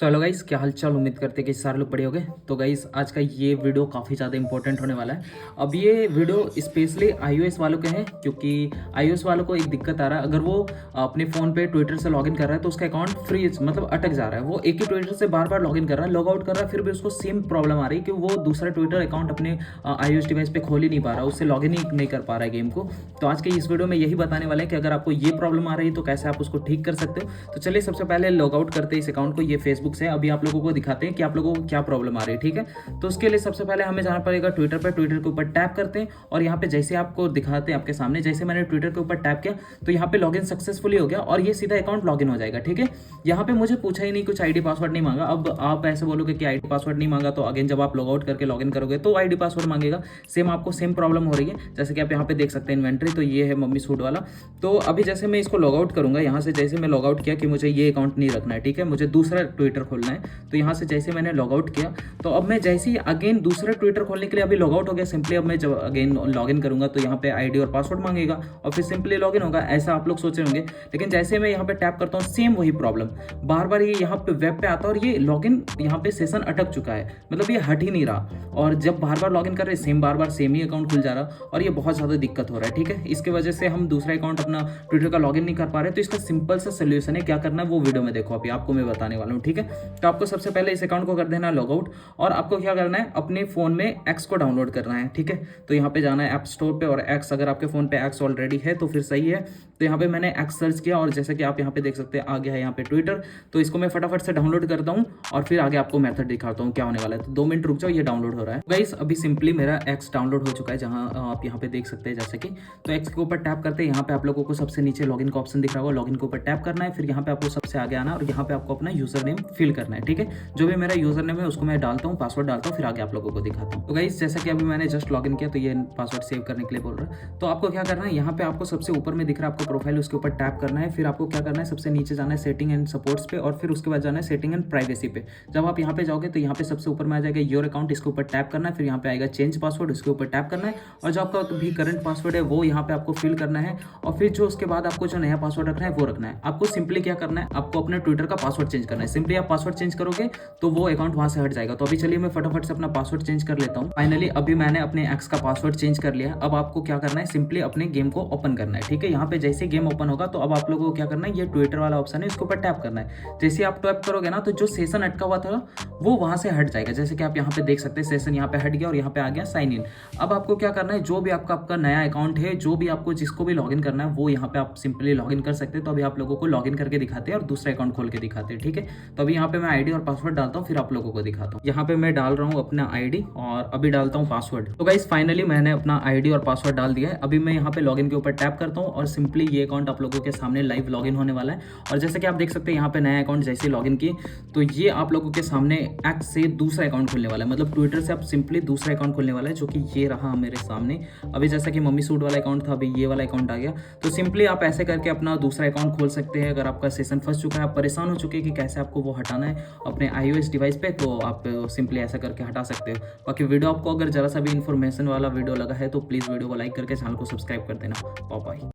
तो hello guys, क्या हाल चाल। उम्मीद करते हैं कि सारे लोग बढ़िया होंगे। तो गाइस, आज का ये वीडियो काफ़ी ज़्यादा इंपॉर्टेंट होने वाला है। अब ये वीडियो स्पेशली आईओएस वालों के हैं, क्योंकि आईओएस वालों को एक दिक्कत आ रहा है। अगर वो अपने फ़ोन पे ट्विटर से लॉगिन कर रहा है तो उसका अकाउंट फ्रीज मतलब अटक जा रहा है। वो एक ही ट्विटर से बार बार लॉगिन कर रहा है, लॉग आउट कर रहा है, फिर भी उसको सेम प्रॉब्लम आ रही है कि वो दूसरा ट्विटर अकाउंट अपने आईओएस डिवाइस पे खोल ही नहीं पा रहा, उससे लॉगिन ही नहीं कर पा रहा है गेम को। तो आज के इस वीडियो में यही बताने वाले हैं कि अगर आपको ये प्रॉब्लम आ रही है तो कैसे आप उसको ठीक कर सकते हो। तो चलिए सबसे पहले लॉग आउट करते हैं इस अकाउंट को। ये फेसबुक से अभी आप लोगों को दिखाते हैं कि आप लोगों को क्या प्रॉब्लम आ रही है, ठीक है। तो उसके लिए सबसे पहले हमें जाना पड़ेगा ट्विटर पर। ट्विटर के ऊपर टैप करते हैं और यहाँ पे जैसे आपको दिखाते हैं आपके सामने, जैसे मैंने ट्विटर के ऊपर टैप किया तो यहाँ पे लॉगिन सक्सेसफुली हो गया और ये सीधा अकाउंट लॉगिन हो जाएगा, ठीक है। यहाँ पे मुझे पूछा ही नहीं, कुछ आईडी पासवर्ड नहीं मांगा। अब आप ऐसे बोलोगे कि आईडी पासवर्ड नहीं मांगा, तो अगेन जब आप लॉग आउट करके लॉगिन करोगे तो आईडी पासवर्ड मांगेगा। सेम आपको सेम प्रॉब्लम हो रही है, जैसे कि आप यहाँ पे देख सकते हैं इन्वेंट्री। तो ये है मम्मी सूट वाला। तो अभी जैसे मैं इसको लॉग आउट करूंगा, यहाँ से जैसे मैं लॉग आउट किया कि मुझे ये अकाउंट नहीं रखना है, ठीक है, मुझे दूसरा ट्विटर खोलना है। तो यहाँ से जैसे मैंने लॉग आउट किया तो अब मैं जैसे ही अगेन दूसरा ट्विटर खोलने के लिए अभी लॉग आउट हो गया, सिंपली अब मैं जब अगेन लॉगिन करूंगा तो यहाँ पे आईडी और पासवर्ड मांगेगा और फिर सिंपली लॉगिन होगा। ऐसा आप लोग सोच रहे होंगे, लेकिन जैसे मैं यहाँ पे टैप करता हूँ सेम वही प्रॉब्लम बार बार ये यहाँ पे वेब पे आता है और ये लॉगिन यहाँ पे सेशन अटक चुका है, मतलब ये हट ही नहीं रहा। और जब बार बार लॉगिन कर रहे सेम बार बार सेम ही अकाउंट खुल जा रहा और ये बहुत ज़्यादा दिक्कत हो रहा है, ठीक है। इसके वजह से हम दूसरा अकाउंट अपना ट्विटर का लॉगिन नहीं कर पा रहे। तो इसका सिंपल सा सोल्यूशन है, क्या करना है वो वीडियो में देखो, अभी आपको मैं बताने वाला हूँ, ठीक है। तो आपको सबसे पहले इस अकाउंट को कर देना लॉग आउट और आपको क्या करना है, अपने फोन में एक्स को डाउनलोड करना है, ठीक है। तो यहाँ पे जाना है ऐप स्टोर पे और एक्स, अगर आपके फोन पे एक्स ऑलरेडी है तो फिर सही है। तो यहाँ पे मैंने एक्स सर्च किया और जैसे कि आप यहाँ पे देख सकते हैं आ गया है यहाँ पे ट्विटर। तो इसको मैं फटाफट से डाउनलोड करता हूँ और फिर आगे आपको मेथड दिखाता हूँ क्या होने वाला है। तो 2 मिनट रुक जाओ, ये डाउनलोड हो रहा है गाइस। अभी सिंपली मेरा एक्स डाउनलोड हो चुका है, जहाँ आप यहाँ पे देख सकते हैं जैसे कि। तो एक्स के ऊपर टैप करते हैं, यहाँ पे आप लोगों को सबसे नीचे लॉगिन का ऑप्शन दिख रहा होगा, लॉगिन के ऊपर टैप करना है। फिर यहाँ पे आपको सबसे आगे आना और यहाँ पे आपको अपना यूजर नेम फिल करना है, ठीक है। जो भी मेरा यूजर नेम है उसको मैं डालता हूँ, पासवर्ड डालता हूँ, फिर आगे आप लोगों को दिखाता हूँ। तो गाइस जैसा कि अभी मैंने जस्ट लॉगिन किया तो ये पासवर्ड सेव करने के लिए बोल रहा है। तो आपको क्या करना है, यहाँ पे आपको सबसे ऊपर में दिख रहा है आपका प्रोफाइल, उसके ऊपर टैप करना है। फिर आपको क्या करना है, सबसे नीचे जाना है सेटिंग एंड सपोर्ट्स पे और फिर उसके बाद जाना है सेटिंग एंड प्राइवेसी पे। जब आप यहाँ पे जाओगे तो यहाँ पे सबसे ऊपर में आ जाएगा योर अकाउंट, इसके ऊपर टैप करना है। फिर यहाँ पे आएगा चेंज पासवर्ड, उसके ऊपर टैप करना है और जो आपका भी करंट पासवर्ड है वो यहाँ पे आपको फिल करना है। और फिर जो उसके बाद आपको जो नया पासवर्ड रखना है वो रखना है। आपको सिंपली क्या करना है, आपको अपने ट्विटर का पासवर्ड चेंज करना है। सिंपली आप पासवर्ड चेंज करोगे तो वो अकाउंट वहां से हट जाएगा। तो अभी चलिए मैं फटाफट से अपना पासवर्ड चेंज कर लेता हूँ। फाइनली अभी मैंने अपने एक्स का पासवर्ड चेंज कर लिया। अब आपको क्या करना है, सिंपली अपने गेम को ओपन करना है, ठीक है। यहाँ पे जैसे गेम ओपन होगा तो अब आप लोगों को क्या करना है, ये ट्विटर वाला ऑप्शन है, इसके ऊपर टैप करना है। जैसे आप टैप करोगे ना तो जो सेशन अटका हुआ था वो वहां से हट जाएगा, जैसे कि आप यहाँ पे देख सकते हैं सेशन यहाँ पे हट गया और यहाँ पे आ गया साइन इन। अब आपको क्या करना है, जो भी आपका नया अकाउंट है, जो भी आपको जिसको भी लॉगिन करना है वो यहाँ पे आप सिंपली लॉगिन कर सकते हैं। तो अभी आप लोगों को लॉगिन करके दिखाते हैं और दूसरा अकाउंट खोल के दिखाते हैं, ठीक है। तो अभी यहाँ पे मैं आईडी और पासवर्ड डालता हूँ, फिर आप लोगों को दिखाता हूँ। यहाँ पे मैं डाल रहा हूँ अपना आईडी और अभी डालता हूँ पासवर्ड। तो गाइस फाइनली मैंने अपना आईडी और पासवर्ड डाल दिया है। अभी मैं यहाँ पे लॉगिन के ऊपर टैप करता हूँ और सिंपली ये अकाउंट आप लोगों के सामने लाइव लॉगिन होने वाला है। और जैसे कि आप देख सकते हैं यहाँ पे नया अकाउंट जैसे लॉगिन किए तो ये आप लोगों के सामने एक्स से दूसरा अकाउंट खुलने वाला है, मतलब ट्विटर से आप सिंपली दूसरा अकाउंट खुलने वाला है, जो कि ये रहा मेरे सामने। अभी जैसा कि मम्मी सूट वाला अकाउंट था, अभी ये वाला अकाउंट आ गया। तो सिंपली आप ऐसे करके अपना दूसरा अकाउंट खोल सकते हैं। अगर आपका सेशन फंस चुका है, आप परेशान हो चुके हैं कि कैसे आपको वो हटाना है अपने iOS डिवाइस पे, तो आप सिंपली ऐसा करके हटा सकते हो। बाकी वीडियो आपको अगर जरा सा भी इन्फॉर्मेशन वाला वीडियो लगा है तो प्लीज़ वीडियो को लाइक करके चैनल को सब्सक्राइब कर देना। Bye bye.